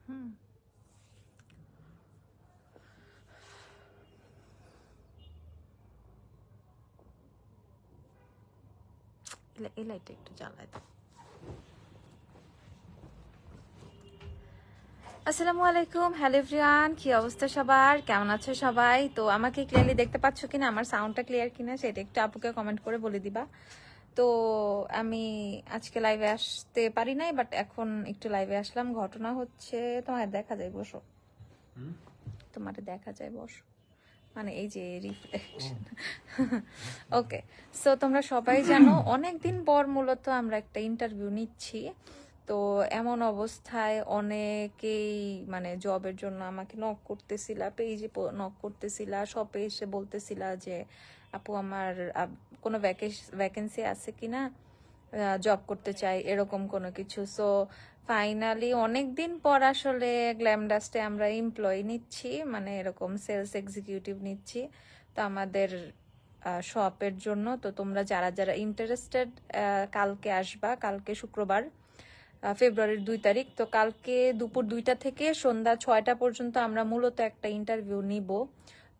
হুম, এই লাইটটা একটু জ্বালায় দাও। আসসালামু আলাইকুম, হ্যালো এভরিওয়ান, কি অবস্থা সবার, কেমন আছো সবাই? তো আমাকে ক্লিয়ারলি দেখতে পাচ্ছ কিনা, আমার সাউন্ডটা ক্লিয়ার কিনা সেটা একটু আপুকে কমেন্ট করে বলে দিবা। তো আমি আজকে লাইভে আসতে পারি নাই, বাট এখন একটু লাইভে আসলাম। ঘটনা হচ্ছে তোমার দেখা যায়, বসো, তোমার দেখা যায়, বসো, মানে এই যে রিফ্লেকশন। ওকে, সো তোমরা সবাই জানো অনেকদিন পর মূলত আমরা একটা ইন্টারভিউ নিচ্ছি। তো এমন অবস্থায় অনেকেই মানে জবের জন্য আমাকে নক করতেছিলা, পেজে নক করতেছিলা, শপে এসে বলতেছিলা যে আপু আমার কোনো ভ্যাকেন্সি আছে কিনা, জব করতে চাই, এরকম কোনো কিছু। সো ফাইনালি অনেকদিন পর আসলে গ্ল্যামডাস্টে আমরা এমপ্লয়ি নিচ্ছি, মানে এরকম সেলস এক্সিকিউটিভ নিচ্ছি। তো আমাদের শপের জন্য। তো তোমরা যারা যারা ইন্টারেস্টেড, কালকে আসবা, কালকে শুক্রবার, ফেব্রুয়ারির 2 তারিখ। তো কালকে দুপুর 2টা থেকে সন্ধ্যা 6টা পর্যন্ত আমরা মূলত একটা ইন্টারভিউ নিব।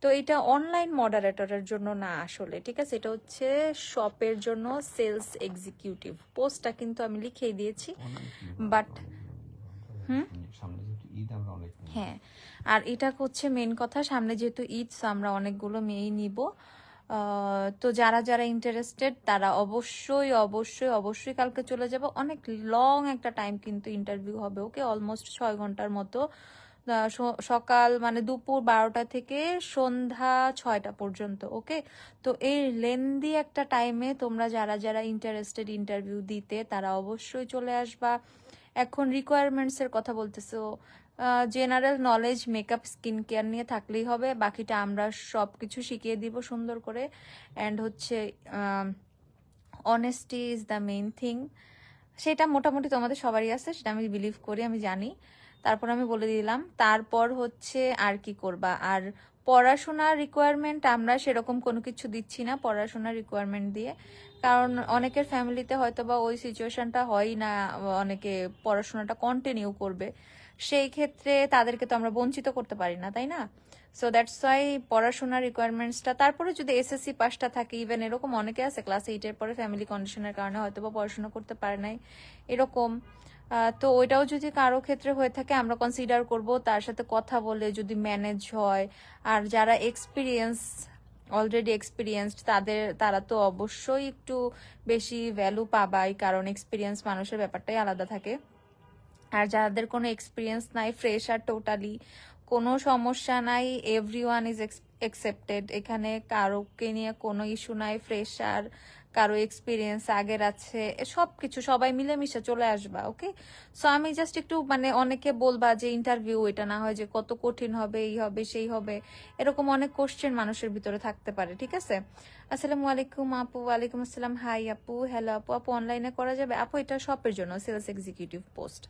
তো এটা অনলাইন মডারেটরের জন্য না আসলে, ঠিক আছে, এটা হচ্ছে শপের জন্য সেলস এক্সিকিউটিভ। পোস্টটা কিন্তু আমি লিখেই দিয়েছি, বাট হ্যাঁ, আর এটা হচ্ছে মেন কথা, সামনে যেহেতু ঈদ, আমরা অনেকগুলো মেয়েই নিব। তো যারা যারা ইন্টারেস্টেড তারা অবশ্যই অবশ্যই অবশ্যই কালকে চলে যাব। অনেক লং একটা টাইম কিন্তু ইন্টারভিউ হবে, ওকে, অলমোস্ট 6 ঘন্টার মতো। সকাল মানে দুপুর 12টা থেকে সন্ধ্যা 6টা পর্যন্ত, ওকে। তো এই লেন্দি একটা টাইমে তোমরা যারা যারা ইন্টারেস্টেড ইন্টারভিউ দিতে তারা অবশ্যই চলে আসবা। এখন রিকোয়ারমেন্টস এর কথা বলতেছো, general knowledge makeup skin care নিয়ে থাকলেই হবে, বাকিটা আমরা সব কিছু শিখিয়ে দিব সুন্দর করে। অ্যান্ড হচ্ছে honesty is the main thing, সেটা মোটামুটি তোমাদের সবারই আছে, সেটা আমি বিলিভ করি, আমি জানি। তারপর আমি বলে দিলাম, তারপর হচ্ছে আর কি করবা। আর পড়াশোনার রিকোয়ারমেন্ট আমরা সেরকম কোনো কিছু দিচ্ছি না পড়াশোনার রিকোয়ারমেন্ট দিয়ে, কারণ অনেকের ফ্যামিলিতে হয়তো বা ওই সিচুয়েশনটা হয় না, অনেকে পড়াশোনাটা কন্টিনিউ করবে, সেই ক্ষেত্রে তাদেরকে তো আমরা বঞ্চিত করতে পারি না, তাই না? সো দ্যাটস ওয়াই পড়াশোনার রিকোয়ারমেন্টসটা। তারপরে যদি এসএসসি পাসটা থাকে, ইভেন এরকম অনেকে আছে ক্লাস 8-এর পরে ফ্যামিলি কন্ডিশনের কারণে হয়তো বা পড়াশোনা করতে পারে নাই, এরকম। তো ওইটাও যদি কারো ক্ষেত্রে হয়ে থাকে আমরা কনসিডার করব, তার সাথে কথা বলে যদি ম্যানেজ হয়। আর যারা অলরেডি এক্সপিরিয়েন্সড তারা তো অবশ্যই একটু বেশি ভ্যালু পাবাই, কারণ এক্সপিরিয়েন্স মানুষের ব্যাপারটাই আলাদা থাকে। আর যাদের কোনো এক্সপিরিয়েন্স নাই, ফ্রেশ আর টোটালি কোনো সমস্যা নাই, এভরিওয়ান ইজ একসেপ্টেড, এখানে কারোকে নিয়ে কোনো ইস্যু নাই। ফ্রেশ আর কারো এক্সপিরিয়েন্স আগের আছে, সব কিছু সবাই মিলেমিশে চলে আসবা, ওকে। সো আমি জাস্ট একটু মানে অনেকে বলবা যে ইন্টারভিউ এটা না হয় যে কত কঠিন হবে, এই হবে সেই হবে, এরকম অনেক কোশ্চেন মানুষের ভিতরে থাকতে পারে, ঠিক আছে। আসসালামু আলাইকুম আপু। ওয়ালাইকুম আসসালাম, হাই আপু, হ্যালো আপু। আপু অনলাইনে করা যাবে আপু? এটা শপের জন্য সেলস এক্সিকিউটিভ পোস্ট,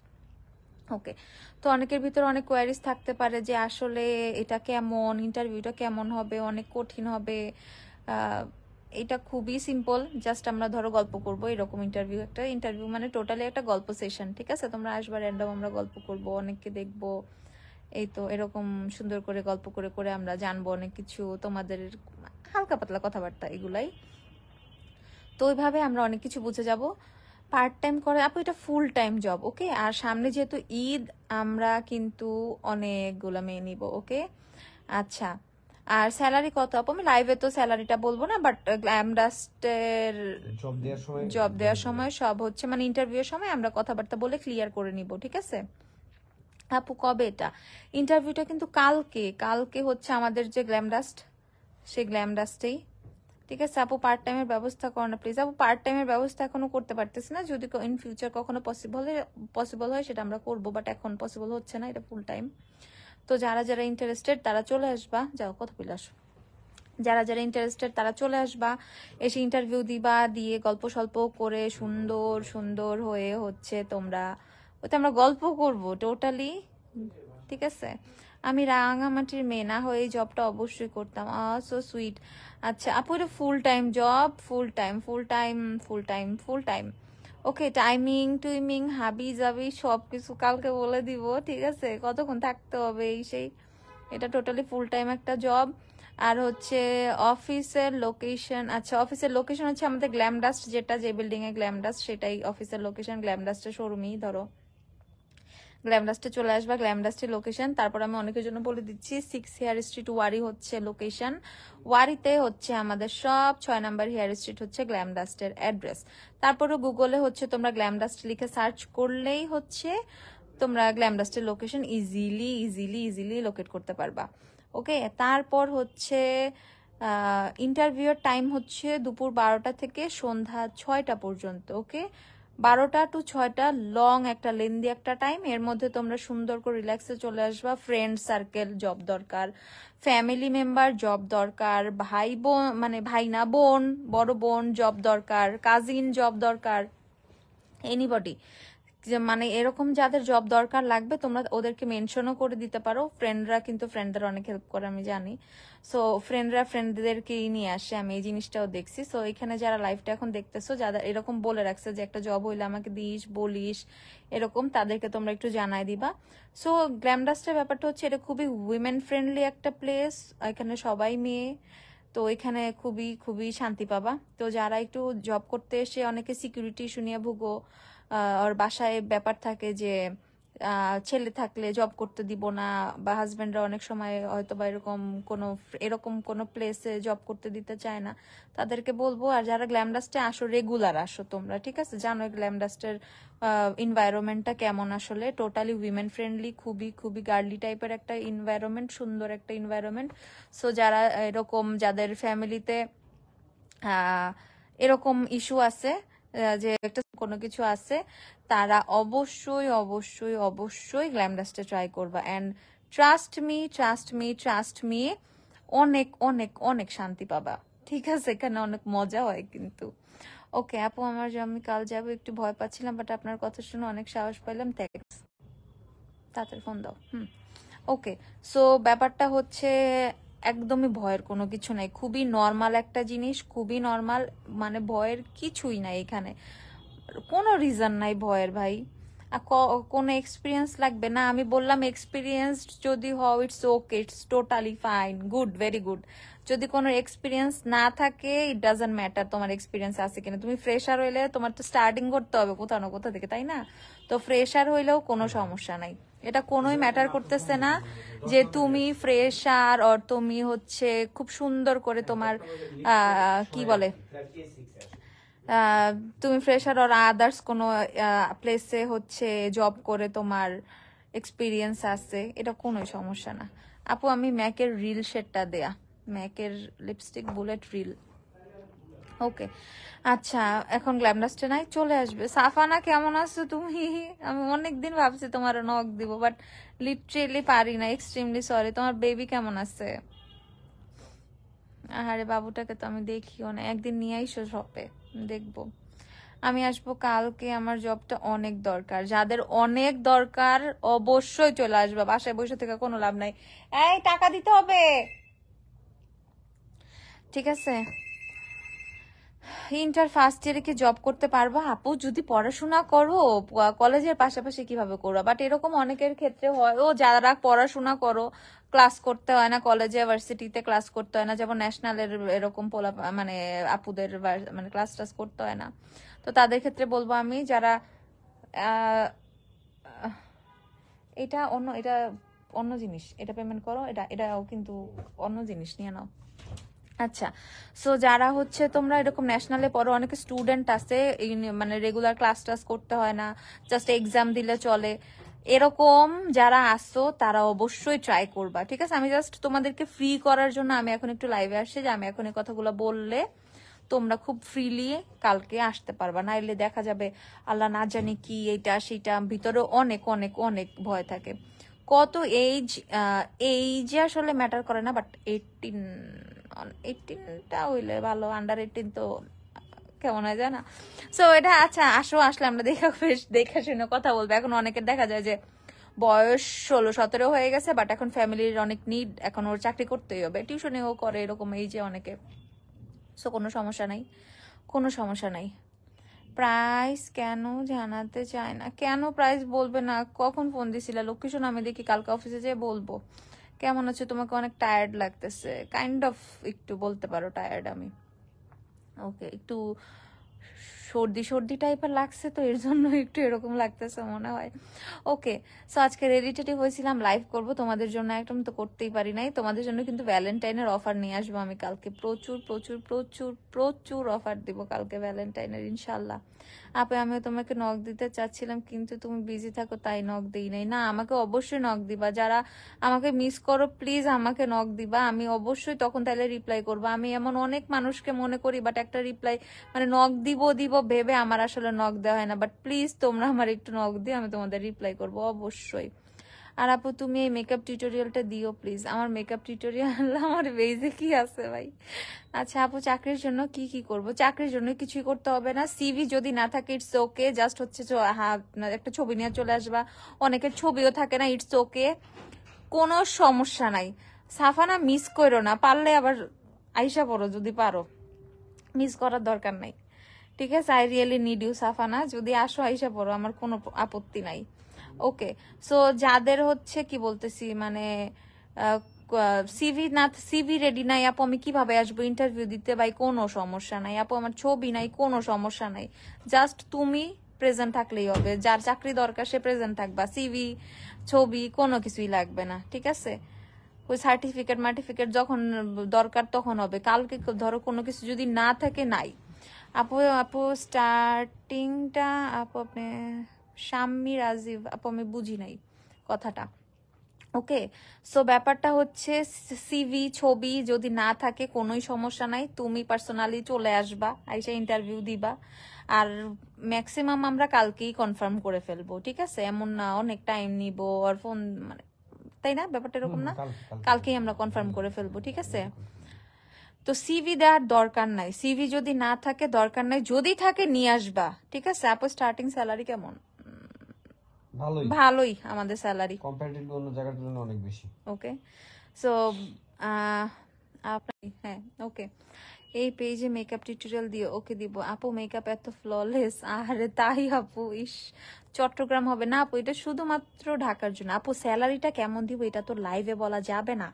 ওকে। তো অনেকের ভিতরে অনেক কোয়ারিজ থাকতে পারে যে আসলে এটা কেমন, ইন্টারভিউটা কেমন হবে, অনেক কঠিন হবে। এটা খুবই সিম্পল, জাস্ট আমরা ধরো গল্প করব, এরকম ইন্টারভিউ। একটা ইন্টারভিউ মানে টোটালি একটা গল্প সেশন, ঠিক আছে। তোমরা আসবা, র্যান্ডম আমরা গল্প করব, অনেককে দেখবো, এই তো এরকম সুন্দর করে গল্প করে করে আমরা জানবো অনেক কিছু, তোমাদের হালকা পাতলা কথাবার্তা এগুলাই। তো ওইভাবে আমরা অনেক কিছু বুঝে যাব। পার্ট টাইম করে আপু, এটা ফুল টাইম জব, ওকে। আর সামনে যেহেতু ঈদ, আমরা কিন্তু অনেকগুলো মেয়ে নিব, ওকে। আচ্ছা, আর স্যালারি কত আপু? আমি লাইভে তো স্যালারিটা বলবো না, বাট গ্ল্যামডাস্টের জব দেওয়ার সময় সব হচ্ছে মানে ইন্টারভিউ এর সময় আমরা কথাবার্তা বলে ক্লিয়ার করে নিব, ঠিক আছে। আপু কবে এটা? ইন্টারভিউটা কিন্তু কালকে, কালকে হচ্ছে আমাদের যে গ্ল্যামডাস্ট, সেই গ্ল্যামডাস্টেই, ঠিক আছে। আপু পার্ট টাইমের ব্যবস্থা করো না প্লিজ। আপু পার্ট টাইমের ব্যবস্থা এখনো করতে পারতেছি না, যদি ইন ফিউচার কখনো পসিবল হয় সেটা আমরা করবো, বাট এখন পসিবল হচ্ছে না, এটা ফুল টাইম। তো যারা যারা ইন্টারেস্টেড তারা চলে আসবা, যাও কত পিল আসো, যারা যারা ইন্টারেস্টেড তারা চলে আসবা, এসে ইন্টারভিউ দিবা, দিয়ে গল্প সল্প করে সুন্দর সুন্দর হয়ে হচ্ছে তোমরা, ওতে আমরা গল্প করব টোটালি, ঠিক আছে। আমি রাঙামাটির মেয়ে না হয়ে এই জবটা অবশ্যই করতাম, সো সুইট। আচ্ছা আপু, এটা full time job, full time full time full time full time, okay, timing টুইমিং হাবি জাবি সব কিছু কালকে বলে দিব, ঠিক আছে? কতক্ষণ থাকতে হবে এই সেই, এটা টোটালি ফুল টাইম একটা জব। আর হচ্ছে অফিসের লোকেশন, আচ্ছা অফিসের লোকেশন হচ্ছে আমাদের গ্ল্যামডাস্ট, যেটা যে বিল্ডিং এ গ্ল্যামডাস্ট সেটাই অফিসের লোকেশন, গ্ল্যামডাস্টের শোরুমই ধরো, গ্ল্যামডাস্টে চলে আসবা, গ্ল্যামডাস্টের লোকেশন। তারপর আমি অনেকের জন্য বলে দিচ্ছি 6 হেয়ার স্ট্রিট ওয়ারি হচ্ছে লোকেশন, ওয়ারিতে হচ্ছে আমাদের সব, 6 নাম্বার হেয়ার স্ট্রিট হচ্ছে গ্ল্যামডাস্টের অ্যাড্রেস। তারপরে গুগলে হচ্ছে তোমরা গ্ল্যামডাস্ট লিখে সার্চ করলেই হচ্ছে তোমরা গ্ল্যামডাস্টের location easily easily easily locate করতে পারবা। ওকে, তারপর হচ্ছে ইন্টারভিউর টাইম হচ্ছে দুপুর 12টা থেকে সন্ধ্যা 6টা পর্যন্ত। ওকে, 12টা টু 6টা লং একটা লেন্দি একটা টাইম, এর মধ্যে তোমরা সুন্দর করে রিল্যাক্সে চলে আসবা। ফ্রেন্ড সার্কেল জব দরকার, ফ্যামিলি মেম্বার জব দরকার, ভাই বোন মানে ভাই না বোন, বড় বোন জব দরকার, কাজিন জব দরকার, এনিবডি মানে এরকম যাদের জব দরকার লাগবে তোমরা ওদেরকে মেনশনও করে দিতে পারো। ফ্রেন্ডরা কিন্তু ফ্রেন্ডদের অনেক হেল্প করে আমি জানি, সো ফ্রেন্ডরা ফ্রেন্ডদেরকেই নিয়ে আসে, আমি এই জিনিসটাও দেখছি। সো এখানে যারা লাইভটা এখন দেখতেছো, যারা এরকম বলে রাখছে যে একটা জব হইলে আমাকে দিস বলিস এরকম, তাদেরকে তোমরা একটু জানাই দিবা। সো গ্ল্যামডাস্টের ব্যাপারটা হচ্ছে এটা খুবই উইমেন ফ্রেন্ডলি একটা প্লেস, এখানে সবাই মেয়ে, তো এখানে খুবই খুবই শান্তি পাবা। তো যারা একটু জব করতে এসে অনেকে সিকিউরিটি ইস্যু নিয়ে ভুগো, ওর বাসায় ব্যাপার থাকে যে ছেলে থাকলে জব করতে দিব না, বা হাজবেন্ডরা অনেক সময় হয়তো বা এরকম কোনো প্লেসে জব করতে দিতে চায় না, তাদেরকে বলবো। আর যারা গ্ল্যামডাস্টে আসো রেগুলার আসো তোমরা, ঠিক আছে? জানো গ্ল্যামডাস্টের এনভায়রনমেন্টটা কেমন, আসলে টোটালি উইমেন ফ্রেন্ডলি, খুবই খুবই গার্লি টাইপের একটা এনভায়রনমেন্ট, সুন্দর একটা এনভায়রনমেন্ট। সো যারা এরকম যাদের ফ্যামিলিতে এরকম ইস্যু আছে, যে একটা কোনো কিছু আছে, তারা অবশ্যই অবশ্যই অবশ্যই গ্ল্যামডাস্টে ট্রাই করবা। And trust me trust me trust me, অনেক অনেক অনেক শান্তি পাবা, ঠিক আছে? এখানে অনেক মজা হয় কিন্তু। ওকে আপু, আমি কাল যাবো, একটু ভয় পাচ্ছিলাম, বাট আপনার কথা শুনে অনেক সাহস পাইলাম, থ্যাঙ্কস। তাড়াতাড়ি ফোন দাও। ওকে, সো ব্যাপারটা হচ্ছে একদমই ভয়ের কোনো কিছু নাই, খুবই নর্মাল একটা জিনিস, খুবই নর্মাল, মানে ভয়ের কিছুই নাই এখানে, কোনো রিজন নাই ভয়ের ভাই। কোনো এক্সপিরিয়েন্স লাগবে না, আমি বললাম এক্সপিরিয়েন্স যদি হও it's okay, it's totally fine, good, very good. যদি কোনো এক্সপিরিয়েন্স না থাকে ইট ডাজন্ট ম্যাটার তোমার এক্সপিরিয়েন্স আছে কিনা, তুমি ফ্রেশার হইলে তোমার তো স্টার্টিং করতে হবে কোথাও না কোথা থেকে, তাই না? তো ফ্রেশার হইলেও কোনো সমস্যা নাই, এটা কোনোই ম্যাটার করতেছে না যে তুমি ফ্রেশার আর তুমি হচ্ছে খুব সুন্দর করে তোমার কি বলে তুমি ফ্রেশার আর আদার্স কোনো প্লেসে হচ্ছে জব করে তোমার এক্সপিরিয়েন্স আছে, এটা কোনো সমস্যা না। আপু আমি ম্যাকের রিল শেডটা দেয়া, ম্যাকের লিপস্টিক বুলেট রিল। ওকে আচ্ছা, এখন গ্ল্যামডাস্টে নাই, চলে আসবে। সাফানা কেমন আছো তুমি? আমি অনেকদিন ভাবছি তোমার নক দিব, বাট লিটারেলি পারি না, এক্সট্রিমলি সরি। তোমার বেবি কেমন আছে? আরে বাবুটাকে তো আমি দেখিও না, একদিন নিয়ে আইসো শপে, দেখবো। আমি আসবো কালকে, আমার জবটা অনেক দরকার, যাদের অনেক দরকার অবশ্যই চলে আসবে, বাসায় বসে থেকে কোনো লাভ নাই, এই টাকা দিতে হবে, ঠিক আছে? ইন্টার ফার্স্ট ইয়ারে কি জব করতে পারবা? আপু যদি পড়াশোনা করো কলেজের পাশাপাশি কিভাবে করবা, বাট এরকম অনেকের ক্ষেত্রে হয়, ও যারা পড়াশোনা করো ক্লাস করতে হয় না, কলেজে ভার্সিটিতে ক্লাস করতে হয় না, যেমন ন্যাশনালের এরকম মানে আপুদের মানে ক্লাস টাস করতে হয় না, তো তাদের ক্ষেত্রে বলবো আমি, যারা এটা অন্য জিনিস, এটা পেমেন্ট করো, এটাও কিন্তু অন্য জিনিস নিয়ে নাও। আচ্ছা, সো যারা হচ্ছে তোমরা এরকম ন্যাশনালে পড়ো, অনেক স্টুডেন্ট আছে মানে রেগুলার ক্লাস টাস করতে হয় না, জাস্ট এক্সাম দিলে চলে, এরকম যারা আসো তারা অবশ্যই ট্রাই করবা, ঠিক আছে? আমি জাস্ট তোমাদেরকে ফ্রি করার জন্য আমি এখন একটু লাইভে আসছি, যে আমি এখন এই কথাগুলো বললে তোমরা খুব ফ্রিলি কালকে আসতে পারবা, না এলে দেখা যাবে আল্লাহ না জানি কি এইটা সেটা, ভিতরে অনেক অনেক অনেক ভয় থাকে। কত এইজ, এইজে আসলে ম্যাটার করে না, বাট 18টা হইলে ভালো, আন্ডার 18 তো কেমন হয় জানা। সো এটা আচ্ছা, আসলে আমরা দেখা শুনে কথা বলবো। এখন অনেকের দেখা যায় যে বয়স 16-17 হয়ে গেছে, বাট এখন ফ্যামিলির অনেক নিড, এখন ওর চাকরি করতেই হবে, টিউশনিও করে, এরকম এই যে অনেকে। সো কোনো সমস্যা নাই, কোনো সমস্যা নাই। প্রাইস কেন জানাতে চায় না? কেন প্রাইস বলবে না? কখন ফোন দিছিল? লোকেশন আমি দেখি, কালকে অফিসে যেয়ে বলবো। কেমন আছে? তোমাকে অনেক টায়ার্ড লাগতেছে, কাইন্ড অফ একটু বলতে পারো টায়ার্ড আমি। ওকে, একটু সর্দি সর্দি টাইপের লাগছে, তো এর জন্য একটু এরকম লাগতেছে মনে হয়। ওকে, সো আজকে রেডি টেডি হয়েছিলাম, লাইভ করব তোমাদের জন্য, একদম তো করতেই পারি নাই। তোমাদের জন্য কিন্তু ভ্যালেন্টাইনের অফার নিয়ে আসবো আমি কালকে, প্রচুর প্রচুর প্রচুর প্রচুর অফার দিব কালকে ভ্যালেন্টাইনের ইনশাল্লাহ। আপে আমিও তোমাকে নক দিতে চাচ্ছিলাম কিন্তু তুমি বিজি থাকো তাই নক দিই নাই। না, আমাকে অবশ্যই নক দিবা, যারা আমাকে মিস করো প্লিজ আমাকে নক দিবা, আমি অবশ্যই তখন তাহলে রিপ্লাই করবো। আমি এমন অনেক মানুষকে মনে করি, বাট একটা রিপ্লাই মানে নক দিব দিব ভেবে আমার আসলে নক দেওয়া হয় না। বাট প্লিজ তোমরা আমার একটু নক দিয়ে আমি তোমাদের রিপ্লাই করবো অবশ্যই। আর আপু তুমি এই মেকআপ টিউটোরিয়ালটা দিও প্লিজ, আমার মেকআপ টিউটোরিয়াল আমার বেজে কি আছে ভাই। আচ্ছা আপু, চাকরির জন্য কি কি করব? চাকরির জন্য কিছুই করতে হবে না, সিভি যদি না থাকে ইটস ওকে, জাস্ট হচ্ছে একটা ছবি নিয়ে চলে আসবা। অনেকের ছবিও থাকে না, ইটস ওকে, কোনো সমস্যা নাই। সাফানা মিস করো না, পারলে আবার আইসা পড়ো যদি পারো, মিস করার দরকার নাই। ঠিক আছে, I really need you Safana, যদি আসো আইসা পড়ো, আমার কোনো আপত্তি নাই। ওকে, সো যাদের হচ্ছে কি বলতেছি মানে সিভি না, সিভি রেডি নাই আপু, আমি কিভাবে আসবো ইন্টারভিউ দিতে? ভাই কোনো সমস্যা নাই আপু, আমার ছবি নাই, কোনো সমস্যা নাই, জাস্ট তুমি প্রেজেন্ট থাকলেই হবে। যার চাকরি দরকার সে প্রেজেন্ট থাকবা, সিভি ছবি কোনো কিছুই লাগবে না, ঠিক আছে? ওই সার্টিফিকেট মার্টিফিকেট যখন দরকার তখন হবে, কালকে ধরো কোনো কিছু যদি না থাকে নাই। আপু আপু স্টার্টিংটা আপু আপনি শাম্মী রাজীব আপু, আমি বুঝি নাই কথাটা। ওকে, সো ব্যাপারটা হচ্ছে সিভি ছবি যদি না থাকে কোনোই সমস্যা নাই, তুমি পার্সোনালি চলে আসবা, আইসা ইন্টারভিউ দিবা। আর ম্যাক্সিমাম আমরা কালকেই কনফার্ম করে ফেলবো, ঠিক আছে? এমন না অনেক টাইম নিব আর ফোন মানে, তাই না? ব্যাপারটা এরকম না, কালকেই আমরা কনফার্ম করে ফেলবো, ঠিক আছে? তো সিভি দেওয়ার দরকার নাই, সিভি যদি না থাকে দরকার নাই, যদি থাকে নিয়ে আসবা, ঠিক আছে? আপু স্টার্টিং স্যালারি কেমন? ভালোই আমাদের স্যালারি, কম্পারেটিভলি অন্য জায়গার তুলনায় অনেক বেশি। ওকে, সো আপনার হ্যাঁ ওকে, এই পেজে মেকআপ টিউটোরিয়াল দিও। ওকে দিব আপু, মেকআপ এত ফ্ললেস, আরে তাই আপু, ইস চট্টগ্রাম হবে না আপু, এটা শুধুমাত্র ঢাকার জন্য। আপু স্যালারিটা কেমন দিব এটা তো লাইভে বলা যাবে না,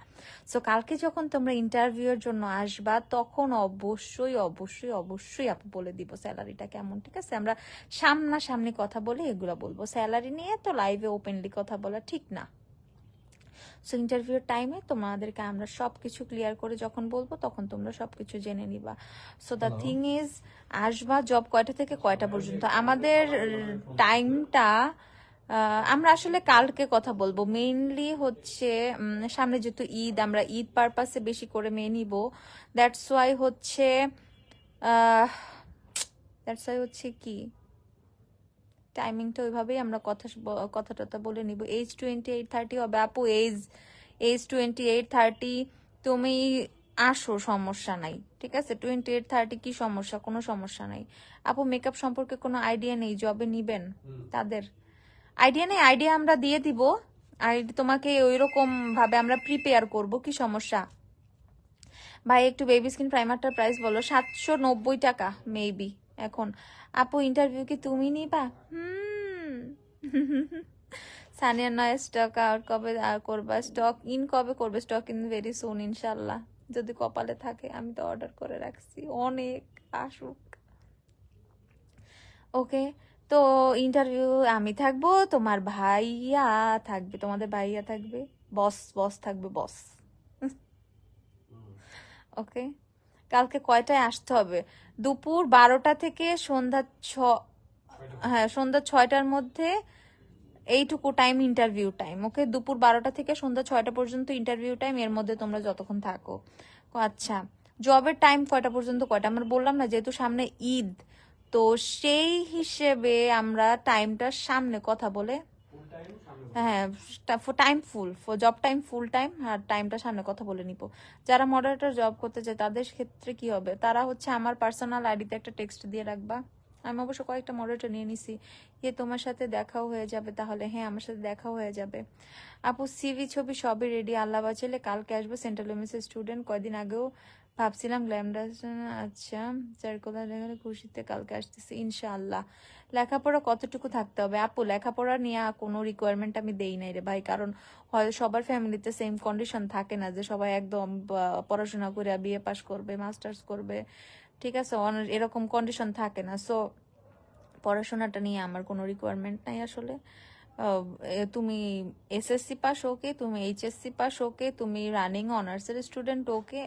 সো কালকে যখন তোমরা ইন্টারভিউর জন্য আসবা তখন অবশ্যই অবশ্যই অবশ্যই আপু বলে দিব স্যালারিটা কেমন, ঠিক আছে? আমরা সামনাসামনি কথা বলে এগুলো বলবো, স্যালারি নিয়ে তো লাইভে ওপেনলি কথা বলা ঠিক না। সো ইন্টারভিউর টাইমে তোমাদেরকে আমরা সবকিছু ক্লিয়ার করে যখন বলবো তখন তোমরা সবকিছু জেনে নিবা। সো দ্য থিং ইজ, আসবা জব কয়টা থেকে কয়টা পর্যন্ত? আমাদের টাইমটা আমরা আসলে কালকে কথা বলবো, মেইনলি হচ্ছে সামনে যেহেতু ঈদ, আমরা ঈদ পারপাসে বেশি করে মেয়ে নিব, দ্যাটস ওয়াই হচ্ছে কি টাইমিংটা ওইভাবেই আমরা কথাটা বলে নিব। এজ 28-30 হবে আপু, এজ 28-30, তুমি আসো সমস্যা নাই, ঠিক আছে? 28-30 কি সমস্যা? কোনো সমস্যা নাই আপু। মেকআপ সম্পর্কে কোনো আইডিয়া নেই, জবে নিবেন তাদের আইডিয়া নেই, আইডিয়া আমরা দিয়ে দিব, তোমাকে ওইরকম ভাবে আমরা প্রিপেয়ার করব, কি সমস্যা? ভাই একটু বেবি স্কিন প্রাইমারটার প্রাইস বলো। 790 টাকা মেবি এখন। আপু ইন্টারভিউ কি তুমি নিবা? সানিয়া নয় স্টক আউট কবে করবা? স্টক ইন কবে করবে? স্টক ইন ভেরি সুন ইনশাল্লাহ, যদি কপালে থাকে। আমি তো অর্ডার করে রাখছি, অনেক আসুক। ওকে, তো ইন্টারভিউ আমি থাকবো, তোমার ভাইয়া থাকবে, তোমাদের ভাইয়া থাকবে, বস থাকবে, বস। ওকে, কালকে কয়টায় আসতে হবে? দুপুর 12টা থেকে সন্ধ্যা 6টার মধ্যে, এইটুকু টাইম ইন্টারভিউ টাইম। ওকে, দুপুর 12টা থেকে সন্ধ্যা 6টা পর্যন্ত ইন্টারভিউ টাইম, এর মধ্যে তোমরা যতক্ষণ থাকো। আচ্ছা, জবের টাইম কয়টা পর্যন্ত কয়টা? আমরা বললাম না যেহেতু সামনে ঈদ, তো সেই হিসেবে আমরা টাইমটা সামনে কথা বলে, হ্যাঁ time full, job time full time, আর টাইমটা সামনে কথা বলে নিব। যারা মডারেটর জব করতে চায় তাদের ক্ষেত্রে কি হবে? তারা হচ্ছে আমার পার্সোনাল আইডিতে একটা টেক্সট দিয়ে রাখবা। আমি অবশ্য কয়েকটা মডারেটর নিয়ে নিছি, তোমার সাথে দেখাও হয়ে যাবে তাহলে। হ্যাঁ, আমার সাথে দেখাও হয়ে যাবে আপু। সিভি ছবি সবই রেডি, আল্লাহ বাঁচালে কালকে আসবো। সেন্ট্রাল উইমেন্স স্টুডেন্ট, কয়দিন আগেও ভাবছিলাম গ্ল্যামডাস। আচ্ছা, সার্কুলার লেভেলে খুশিতে কালকে আসতেছি ইনশাআল্লাহ। লেখাপড়া কতটুকু থাকতে হবে আপু? লেখাপড়া নিয়ে কোনো রিকোয়ারমেন্ট আমি দেই নাই রে ভাই, কারণ হয় সবার ফ্যামিলিতে সেম কন্ডিশন থাকে না যে সবাই একদম পড়াশোনা করে বিএ পাস করবে, মাস্টার্স করবে, ঠিক আছে, এরকম কন্ডিশন থাকে না। সো পড়াশোনাটা নিয়ে আমার কোনো রিকোয়ারমেন্ট নাই আসলে। তুমি এসএসসি পাস ওকে, তুমি এইচএসসি পাস ওকে, তুমি রানিং অনার্সের স্টুডেন্ট ওকে,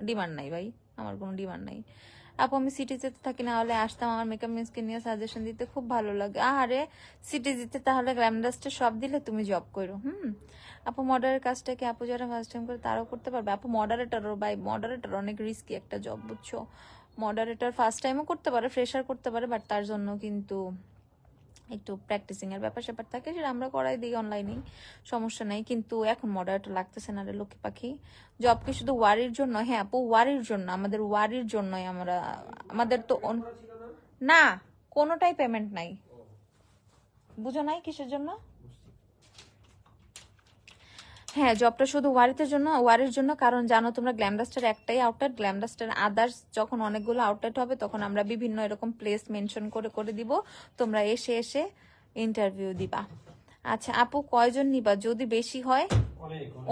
ডিমান্ড নাই ভাই, আমার কোনো ডিমান্ড নাই। আপু আমি সিটিতে থাকি, না হলে আসতাম, আমার মেকআপ মিন্সকে নিয়ে সাজেশন দিতে খুব ভালো লাগে। আরে সিটি দিতে তাহলে গ্ল্যামডাস্টে সব দিলে তুমি জব করো। আপু মডারের কাজটা কি আপু যারা ফার্স্ট টাইম করে তারাও করতে পারবে? আপু মডারেটরও ভাই, মডারেটর অনেক রিস্কি একটা জব, বুঝছো? মডারেটর ফার্স্ট টাইমও করতে পারে, ফ্রেশার করতে পারে, বাট তার জন্য কিন্তু একটু প্র্যাকটিসিং এর ব্যাপার স্যাপার থাকে, সেটা আমরা করাই দিই অনলাইনে, সমস্যা নাই। কিন্তু এখন মডারেটর লাগতেছে না রে লক্ষ্মী পাখি। জব কি শুধু ওয়ারির জন্য? হ্যাঁ আপু ওয়ারির জন্য, আমাদের ওয়ারির জন্যই আমরা, আমাদের তো না, কোনোটাই পেমেন্ট নাই। বুঝো নাই কিসের জন্য? হ্যাঁ জবটা শুধু ওয়ারির জন্য, কারণ জানো তোমরা গ্ল্যামডাস্টার একটাই আউটলেট, গ্ল্যামডাস্টার আদার্স যখন অনেকগুলো আউটলেট হবে তখন আমরা বিভিন্ন এরকম প্লেস মেনশন করে করে দিব, তোমরা এসে এসে ইন্টারভিউ দিবা। আচ্ছা আপু কয়জন নিবা? যদি বেশি হয়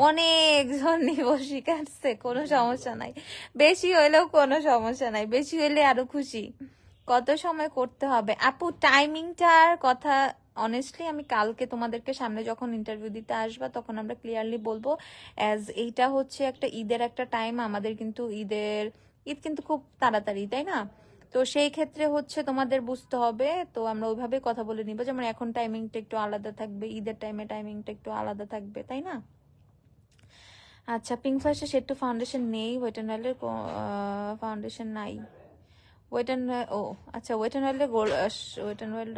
অনেকজন নিব, শিখাচ্ছে, কোনো সমস্যা নাই। বেশি হইলেও কোনো সমস্যা নাই, বেশি হইলে আরো খুশি। কত সময় করতে হবে আপু? টাইমিংটার কথা অনেস্টলি আমি কালকে তোমাদেরকে সামনে যখন ইন্টারভিউ দিতে আসবা তখন আমরা ক্লিয়ারলি বলবো। অ্যাজ এইটা হচ্ছে একটা ঈদের একটা টাইম, আমাদের কিন্তু ঈদ কিন্তু খুব তাড়াতাড়ি, তাই না? তো সেই ক্ষেত্রে হচ্ছে তোমাদের বুঝতে হবে, তো আমরা ওইভাবে কথা বলে নিবো, যেমন এখন টাইমিংটা একটু আলাদা থাকবে, ঈদের টাইমে টাইমিংটা একটু আলাদা থাকবে, তাই না? আচ্ছা পিঙ্ক ফ্ল্যাশে শেড টু ফাউন্ডেশন নেই, ওয়েট অ্যান্ড ওয়াইল্ডের ফাউন্ডেশন নাই। ওয়েট অ্যান্ড ও আচ্ছা, ওয়েট অ্যান্ড ওয়াইল্ডের wet and wild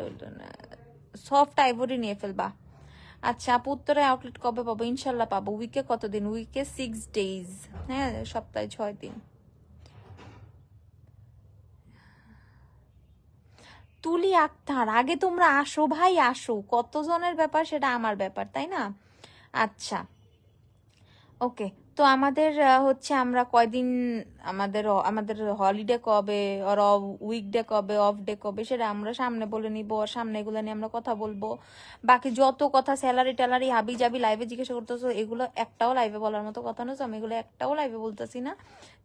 soft ivory নিয়ে ফেলবা। আচ্ছা আপু উত্তরে আউটলেট কবে পাবো? ইনশাল্লাহ পাবো। উইকে কতদিন? উইকে 6 days, হ্যাঁ সপ্তাহে 6 দিন। তুলি আক্তার, আগে তোমরা আসো ভাই, আসো, কতজনের ব্যাপার সেটা আমার ব্যাপার, তাই না? আচ্ছা ওকে, তো আমাদের হচ্ছে আমরা কয়দিন, আমাদের হলিডে কবে, আর উইকডে কবে, অফ ডে কবে, সেটা আমরা সামনে বলে নিব, আর সামনে এগুলো নিয়ে আমরা কথা বলবো। বাকি যত কথা স্যালারি ট্যালারি হাবি জাবি লাইভে জিজ্ঞাসা করতেছো, এগুলো একটাও লাইভে বলার মতো কথা নয়, আমি এগুলো একটাও লাইভে বলতেছি না,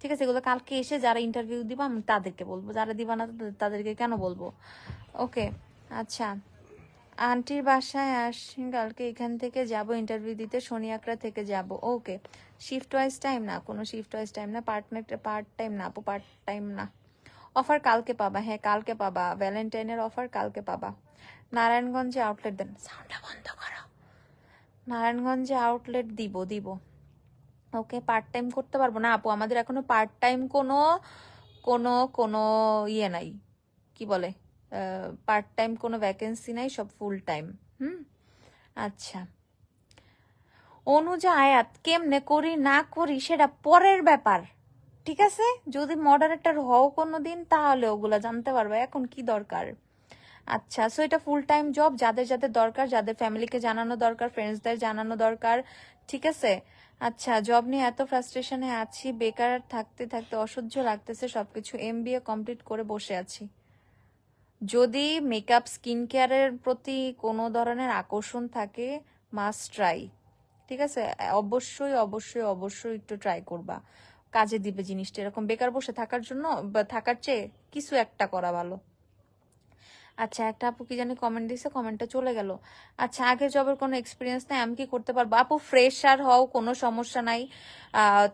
ঠিক আছে? এগুলো কালকে এসে যারা ইন্টারভিউ দিবা আমি তাদেরকে বলবো, যারা দিবা না তাদেরকে কেন বলবো? ওকে আচ্ছা, আন্টির বাসায় আসি কালকে, এখান থেকে যাব ইন্টারভিউ দিতে, শনিয়াকড়া থেকে যাব। ওকে, শিফট ওয়াইজ টাইম না, কোনো শিফট ওয়াইজ টাইম না, পার্ট টাইম না আপু, পার্ট টাইম না। অফার কালকে পাবা, হ্যাঁ কালকে পাবা, ভ্যালেন্টাইনের অফার কালকে পাবা। নারায়ণগঞ্জে আউটলেট দেন, সাউন্ডটা বন্ধ করো। নারায়ণগঞ্জে আউটলেট দিব দিব। ওকে, পার্ট টাইম করতে পারবো না আপু, আমাদের এখনো পার্ট টাইম কোনো কোনো কোনো ইয়ে নাই, কি বলে, পার্ট টাইম কোনো ভ্যাকেন্সি নাই, সব ফুল টাইম। আচ্ছা, অনুজা আয়াত, কেমনে করি না করি সেটা পরের ব্যাপার, ঠিক আছে? যদি মডারেটর হও কোনোদিন তাহলে ওগুলা জানতে পারবে, এখন কি দরকার? আচ্ছা সো এটা ফুল টাইম জব, যাদের যাদের দরকার, যাদের ফ্যামিলিকে জানানো দরকার, ফ্রেন্ডসদের জানানো দরকার, ঠিক আছে? আচ্ছা, জব নিয়ে এত ফ্রাস্ট্রেশনে আছি, বেকার থাকতে থাকতে অসহ্য লাগতেছে সবকিছু, এমবিএ কমপ্লিট করে বসে আছি। যদি মেকআপ স্কিন কেয়ারের প্রতি কোনো ধরনের আকর্ষণ থাকে, মাস্ট ট্রাই, ঠিক আছে? অবশ্যই অবশ্যই অবশ্যই একটু ট্রাই করবা, কাজে দিবে জিনিসটা। এরকম বেকার বসে থাকার জন্য বা থাকার চেয়ে কিছু একটা করা ভালো। আচ্ছা একটা আপু কি জানি কমেন্ট দিছে, কমেন্টটা চলে গেল। আচ্ছা আগের জবের কোনো এক্সপিরিয়েন্স নাই, আমি কি করতে পারবো? আপু ফ্রেশার হও, কোনো সমস্যা নাই।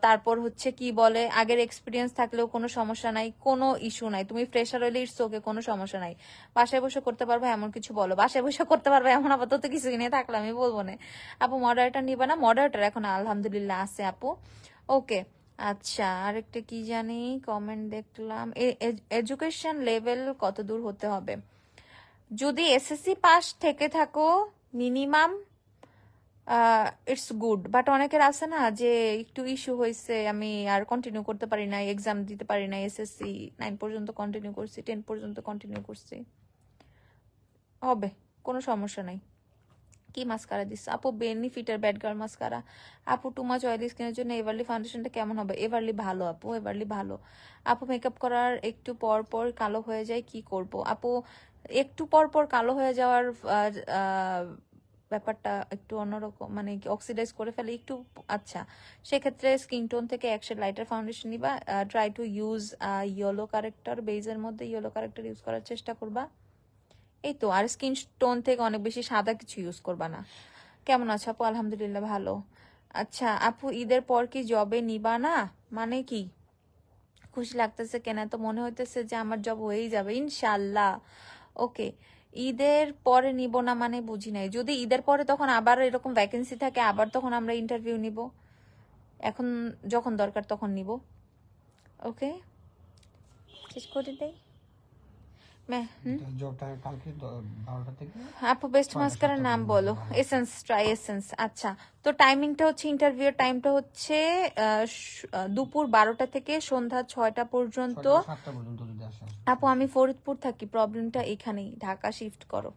তারপর হচ্ছে কি বলে, আগের এক্সপিরিয়েন্স থাকলেও কোনো সমস্যা নাই, কোনো ইস্যু নাই। তুমি ফ্রেশার হইলে ইটস ওকে, কোনো সমস্যা নাই। বাসায় বসে করতে পারবো এমন কিছু বলো, বাসায় বসে করতে পারবো এমন আপাতত কিছু নিয়ে থাকলে আমি বলবো না। আপু মডারেটর নিবা না? মডারেটর এখন আলহামদুলিল্লাহ আছে আপু। ওকে আচ্ছা, আরেকটা কি জানি কমেন্ট দেখলাম, এডুকেশন লেভেল কত দূর হতে হবে? যদি এসএসসি পাস থেকে থাকো মিনিমাম, ইটস গুড, বাট অনেকের আছে না যে একটু ইস্যু হয়েছে, আমি আর কন্টিনিউ করতে পারি না, এক্সাম দিতে পারি না, এসএসসি 9 পর্যন্ত কন্টিনিউ করছি, 10 পর্যন্ত কন্টিনিউ করছি, হবে, কোনো সমস্যা নাই। কি মাস্কারা দিস আপু? বেনিফিটের ব্যাড গার্ল মাস্কারা। আপু টু মাচ অয়েলি স্কিনের জন্য এভারলি ফাউন্ডেশনটা কেমন হবে? এভারলি ভালো আপু, এভারলি ভালো। আপু মেকআপ করার একটু পর পর কালো হয়ে যায়, কি করব? আপু একটু পর পর কালো হয়ে যাওয়ার ব্যাপারটা একটু অন্যরকম, মানে অক্সিডাইজ করে ফেলে একটু। আচ্ছা, সেক্ষেত্রে স্কিন টোন থেকে একশো লাইটার ফাউন্ডেশন নিবা। Try to use yellow corrector, বেজের মধ্যে ইয়েলো কারেক্টর ইউজ করার চেষ্টা করবা। এই তো, আর স্কিন টোন থেকে অনেক বেশি সাদা কিছু ইউজ করবা না। কেমন আছো আপু? আলহামদুলিল্লাহ ভালো। আচ্ছা আপু, ঈদের পর কি জবে নিবা না? মানে কি খুশি লাগতেছে কেন? তো মনে হইতেছে যে আমার জব হয়েই যাবে ইনশাল্লাহ। ওকে, ঈদের পরে নিব না মানে বুঝি নাই। যদি ঈদের পরে তখন আবার এরকম ভ্যাকেন্সি থাকে, আবার তখন আমরা ইন্টারভিউ নিব। এখন যখন দরকার তখন নিব। ওকে, শেষ করে দেই। জবটা কালকে 12টা থেকে আপু বেস্ট 6টা মাস্কারার 7টা নাম পর্যন্ত বলো। ভালো। Essence, try essence. আচ্ছা, তো টাইমিংটা হচ্ছে, ইন্টারভিউর টাইমটা হচ্ছে দুপুর 12টা থেকে সন্ধ্যা 6টা পর্যন্ত। 6টা 7টা পর্যন্ত যদি আসে। আপু আমি ফরিদপুর থাকি, প্রবলেমটা এখানেই, ঢাকা শিফট করো।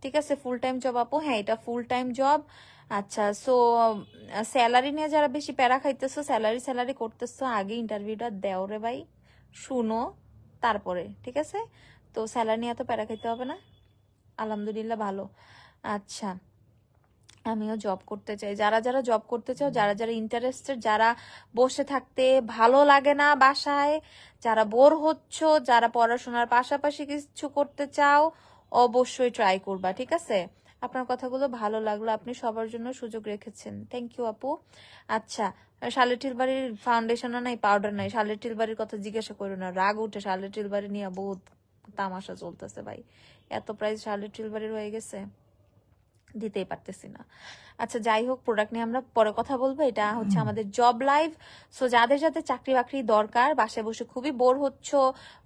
ঠিক আছে, ফুল টাইম জব আপু। হ্যাঁ, এটা ফুল টাইম জব। আচ্ছা, সো স্যালারি নিয়ে যারা বেশি প্যারা খাইতেছো, স্যালারি করতেছো, আগে ইন্টারভিউটা দেও রে ভাই, শুনো তারপরে। ঠিক আছে, তো স্যালারি নিয়ে এত প্যারা খাইতে হবে না। আলহামদুলিল্লাহ ভালো। আচ্ছা, আমিও জব করতে চাই। যারা যারা জব করতে চাও, যারা যারা ইন্টারেস্টেড, যারা বসে থাকতে ভালো লাগে না বাসায়, যারা বোর হচ্ছ, যারা পড়াশোনার পাশাপাশি কিছু করতে চাও, অবশ্যই ট্রাই করবা। ঠিক আছে, আপনার কথাগুলো ভালো লাগলো, আপনি সবার জন্য সুযোগ রেখেছেন। থ্যাংক ইউ আপু। আচ্ছা, শার্লেট টিলবাড়ির ফাউন্ডেশনও নাই, পাউডার নাই। শার্লেট টিলবাড়ির কথা জিজ্ঞাসা করো না, রাগ উঠে। শার্লেট টিলবাড়ি নিয়ে বহুত তামাশা চলতেছে ভাই, এত প্রাইস শার্লেট টিলবাড়ির হয়ে গেছে, দিতেই পারতেছি না। আচ্ছা যাই হোক, প্রোডাক্ট নিয়ে আমরা পরে কথা বলবো। এটা হচ্ছে আমাদের জব লাইভ। সো যাদের যাদের চাকরি বাকরি দরকার, বাসায় বসে খুবই বোর হচ্ছ,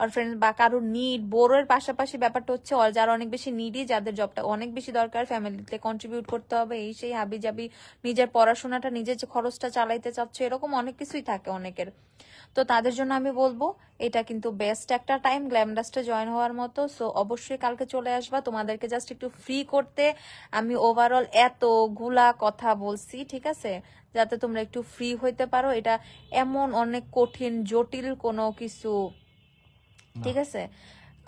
আর ফ্রেন্ড বা কারোর নিড, বোরের পাশাপাশি ব্যাপারটা হচ্ছে যারা অনেক বেশি নিডি, যাদের জবটা অনেক বেশি দরকার, ফ্যামিলিতে কন্ট্রিবিউট করতে হবে, এই সেই হাবি জাবি, নিজের পড়াশোনাটা, নিজের যে খরচটা চালাইতে চাচ্ছে, এরকম অনেক কিছুই থাকে অনেকের। তো তাদের জন্য আমি বলবো এটা কিন্তু বেস্ট একটা টাইম গ্ল্যামডাস্টে জয়েন হওয়ার মতো। সো অবশ্যই কালকে চলে আসবা, তোমাদেরকে জাস্ট একটু ফ্রি করতে আমি ওভারঅল এতগুলা কথা বলছি। ঠিক আছে, যাতে তোমরা একটু ফ্রি হইতে পারো। এটা এমন অনেক কঠিন জটিল কোনো কিছু, ঠিক আছে,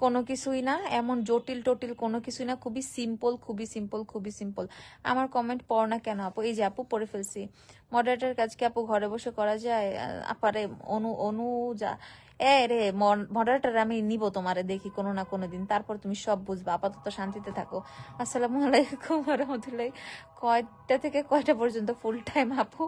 কোনো কিছুই না, এমন জটিল টটিল কোনো কিছুই না, খুবই সিম্পল, খুবই সিম্পল, খুবই সিম্পল। আমার কমেন্ট পড় না কেন আপু? এই যে আপু পড়ে ফেলছি। মডারেটর কাজকে আপু ঘরে বসে করা যায়? আপারে অনু অনু যা রে মডারেটর আমি নিব তোমারে, দেখি কোনো না কোনো দিন, তারপর তুমি সব বুঝবা। আপাতত শান্তিতে থাকো। আসসালামু আলাইকুম রহমতুল্লাহ। কয়টা থেকে কয়টা পর্যন্ত ফুল টাইম আপু?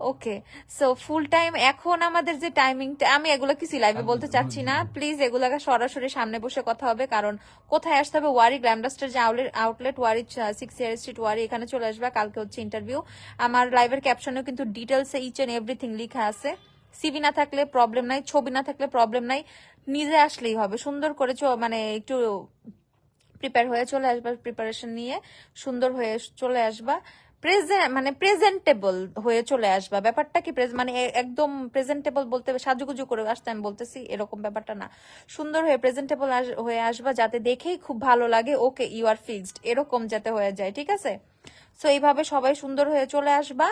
ওকে, সো ফুল টাইম এখন আমাদের যে টাইমিংটা, আমি এগুলো কিছু লাইভে বলতে চাচ্ছি না, প্লিজ এগুলাকে সরাসরি সামনে বসে কথা হবে। কারণ কোথায় আসতে হবে? ওয়ারি গ্ল্যামডাস্টার যে আউটলেট, ওয়ারি 6 ইয়ার স্ট্রিট ওয়ারি, এখানে চলে আসবে। কালকে হচ্ছে ইন্টারভিউ। আমার লাইভের ক্যাপশনেও কিন্তু ডিটেলসে ইচ এন্ড এভরিথিং লেখা আছে। সিভি না থাকলে প্রবলেম নাই, ছবি না থাকলে প্রবলেম নাই, নিজে আসলেই হবে। সুন্দর করে মানে একটু প্রিপেয়ার হয়ে চলে আসবা, প্রিপারেশন নিয়ে সুন্দর হয়ে চলে আসবা, মানে প্রেজেন্টেবল হয়ে চলে আসবা। ব্যাপারটা কি মানে একদম প্রেজেন্টেবল বলতে সাজুগুজু করে আসতে আমি বলতেছি এরকম ব্যাপারটা না। সুন্দর হয়ে প্রেজেন্টেবল হয়ে আসবা, যাতে দেখেই খুব ভালো লাগে, ওকে ইউ আর ফিক্সড, এরকম যাতে হয়ে যায়। ঠিক আছে, সো এইভাবে সবাই সুন্দর হয়ে চলে আসবা,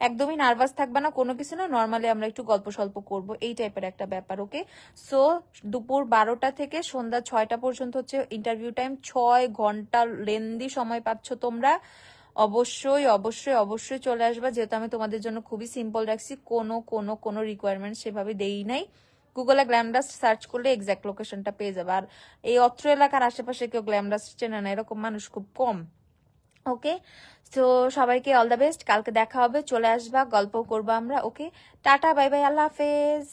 একদমই নার্ভাস থাকবা না, কোনো কিছু না। নর্মালি আমরা একটু গল্প সল্প করবো, এই টাইপের একটা ব্যাপার। ওকে, সো দুপুর 12টা থেকে সন্ধ্যা 6টা পর্যন্ত হচ্ছে ইন্টারভিউ টাইম। 6 ঘন্টা লেন্দি সময় পাচ্ছ তোমরা। অবশ্যই অবশ্যই অবশ্যই চলে আসবা, যেহেতু আমি তোমাদের জন্য খুবই সিম্পল রাখছি, কোনো রিকোয়ারমেন্ট সেভাবে দেই নাই। গুগলে গ্ল্যামডাস্ট সার্চ করলে এক্সাক্ট লোকেশনটা পেয়ে যাবে। আর এই অত্র এলাকার আশেপাশে কেউ গ্ল্যামডাস্ট চেনে না, এরকম মানুষ খুব কম। ওকে, তো সবাইকে অল দ্য বেস্ট, কালকে দেখা হবে, চলে আসবা, গল্প করবো আমরা। ওকে, টাটা, বাই বাই, আল্লাহ হাফেজ।